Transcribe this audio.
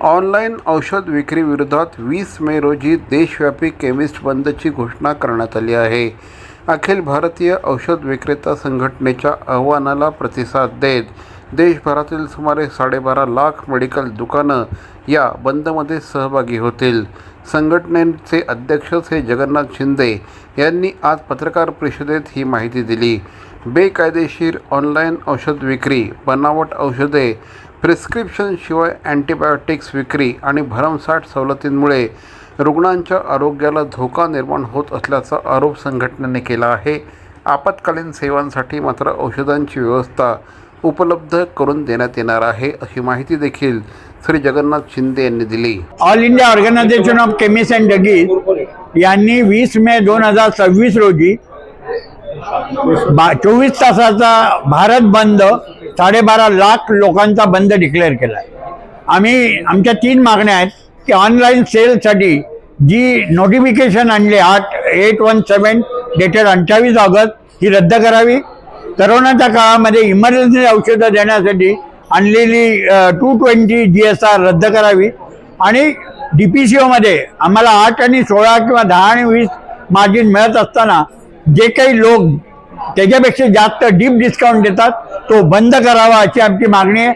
Online औषध विक्री विरोधात 20 मे रोजी देशव्यापी केमिस्ट बंदची घोषणा करण्यात आली आहे. अखिल भारतीय औषध विक्रेता संघटनेच्या आवाहनाला प्रतिसाद देत देशभरातील सुमारे 12.5 लाख मेडिकल दुकानं या बंदमध्ये सहभागी होतील. संघटनेचे अध्यक्ष श्री जगन्नाथ शिंदे यांनी आज पत्रकार परिषदेत ही माहिती दिली. बेकायदेशीर ऑनलाईन औषध विक्री, बनावट औषधे, प्रिस्क्रिप्शन शिवाय अँटीबायोटिक्स विक्री आणि भरमसाठ सवलतींमुळे रुग्णांच्या आरोग्याला धोका निर्माण होत असल्याचा आरोप संघटनेने केला आहे. आपत्कालीन सेवांसाठी मात्र औषधांची व्यवस्था उपलब्ध करून देण्यात येणार आहे, अशी माहिती देखील श्री जगन्नाथ शिंदे यांनी दिली. All India organisation of chemist and druggist यांनी 20 मे 2026 रोजी 24 तासाचा भारत बंद 12.5 लाख लोकांचा बंद डिक्लेअर केला आहे. आम्ही आमच्या 3 मागण्या आहेत की ऑनलाईन सेलसाठी जी नोटिफिकेशन आणली 817 डेटेड 28 ऑगस्ट ही रद्द करावी. करोनाच्या काळामध्ये इमर्जन्सी औषधं देण्यासाठी आणलेली 220 GSR रद्द करावी आणि DPCOमध्ये आम्हाला 8 आणि 16 किंवा 10 आणि 20 मार्जिन मिळत असताना जे काही लोक त्याच्यापेक्षा जास्त डीप डिस्काउंट देतात तो बंद करावा अशी आमची मागणी आहे.